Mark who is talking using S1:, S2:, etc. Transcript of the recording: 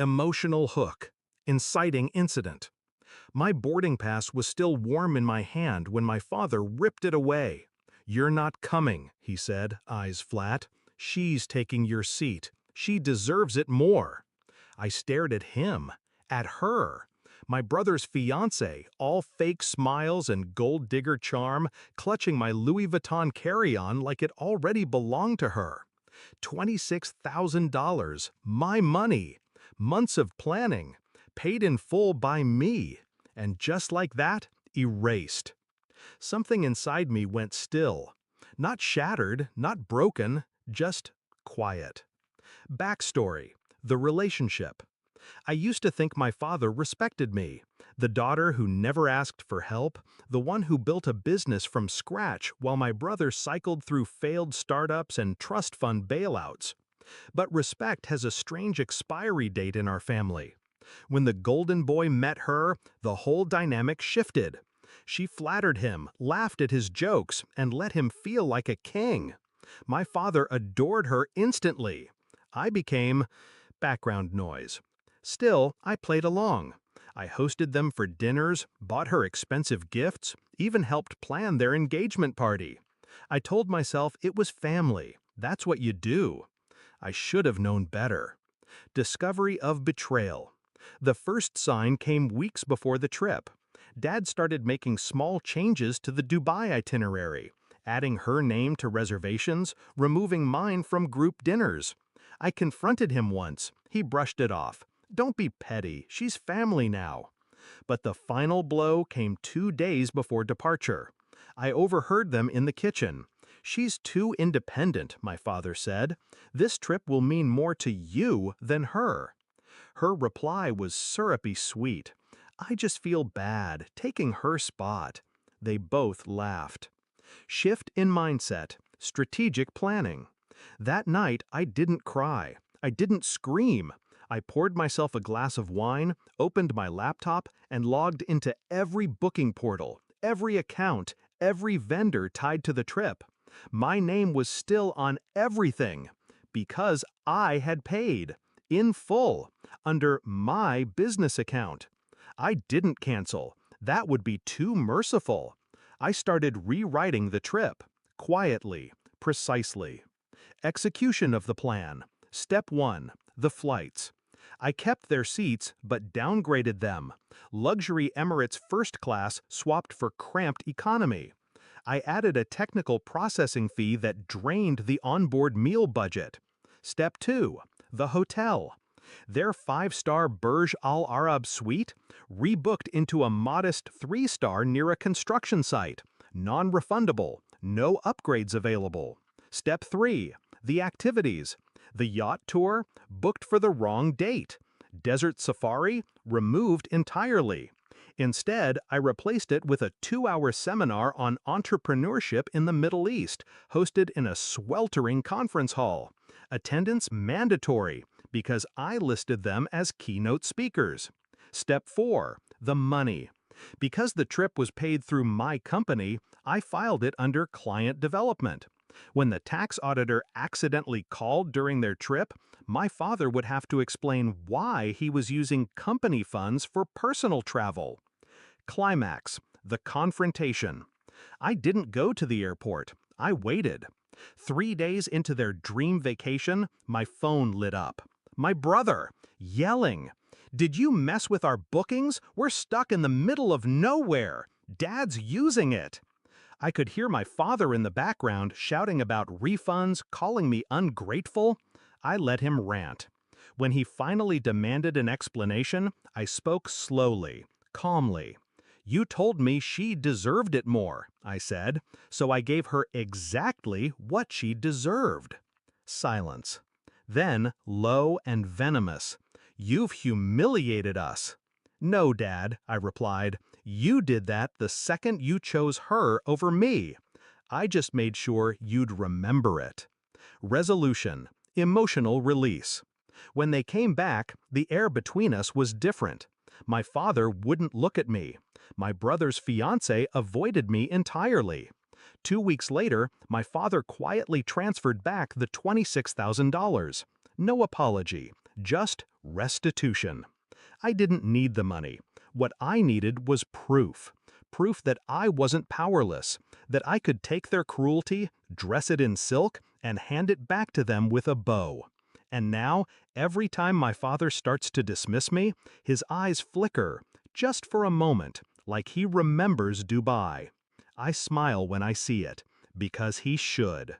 S1: Emotional hook. Inciting incident. My boarding pass was still warm in my hand when my father ripped it away. "You're not coming," he said, eyes flat. "She's taking your seat. She deserves it more." I stared at him, at her. My brother's fiancée, all fake smiles and gold digger charm, clutching my Louis Vuitton carry-on like it already belonged to her. $26,000, my money. Months of planning, paid in full by me, and just like that, erased. Something inside me went still. Not shattered, not broken, just quiet. Backstory: the relationship. I used to think my father respected me, the daughter who never asked for help, the one who built a business from scratch while my brother cycled through failed startups and trust fund bailouts. But respect has a strange expiry date in our family. When the golden boy met her, the whole dynamic shifted. She flattered him, laughed at his jokes, and let him feel like a king. My father adored her instantly. I became background noise. Still, I played along. I hosted them for dinners, bought her expensive gifts, even helped plan their engagement party. I told myself it was family. That's what you do. I should have known better. Discovery of betrayal. The first sign came weeks before the trip. Dad started making small changes to the Dubai itinerary, adding her name to reservations, removing mine from group dinners. I confronted him once. He brushed it off. "Don't be petty. She's family now." But the final blow came 2 days before departure. I overheard them in the kitchen. "She's too independent," my father said. "This trip will mean more to you than her." Her reply was syrupy sweet. "I just feel bad, taking her spot." They both laughed. Shift in mindset, strategic planning. That night, I didn't cry. I didn't scream. I poured myself a glass of wine, opened my laptop, and logged into every booking portal, every account, every vendor tied to the trip. My name was still on everything because I had paid in full under my business account. I didn't cancel. That would be too merciful. I started rewriting the trip, quietly, precisely. Execution of the plan. Step 1. The flights. I kept their seats but downgraded them. Luxury Emirates first class swapped for cramped economy. I added a technical processing fee that drained the onboard meal budget. Step 2. The hotel. Their 5-star Burj Al Arab suite rebooked into a modest 3-star near a construction site. Non-refundable. No upgrades available. Step 3. The activities. The yacht tour booked for the wrong date. Desert safari removed entirely. Instead, I replaced it with a 2-hour seminar on entrepreneurship in the Middle East, hosted in a sweltering conference hall. Attendance mandatory, because I listed them as keynote speakers. Step 4. The money. Because the trip was paid through my company, I filed it under client development. When the tax auditor accidentally called during their trip, my father would have to explain why he was using company funds for personal travel. Climax. The confrontation. I didn't go to the airport. I waited. 3 days into their dream vacation, my phone lit up. My brother, yelling, "Did you mess with our bookings? We're stuck in the middle of nowhere. Dad's using it." I could hear my father in the background shouting about refunds, calling me ungrateful. I let him rant. When he finally demanded an explanation, I spoke slowly, calmly. "You told me she deserved it more," I said, "so I gave her exactly what she deserved." Silence. Then, low and venomous, "You've humiliated us." "No, Dad," I replied. "You did that the second you chose her over me. I just made sure you'd remember it." Resolution. Emotional release. When they came back, the air between us was different. My father wouldn't look at me. My brother's fiancée avoided me entirely. 2 weeks later, my father quietly transferred back the $26,000. No apology, just restitution. I didn't need the money. What I needed was proof. Proof that I wasn't powerless, that I could take their cruelty, dress it in silk, and hand it back to them with a bow. And now, every time my father starts to dismiss me, his eyes flicker, just for a moment, like he remembers Dubai. I smile when I see it, because he should.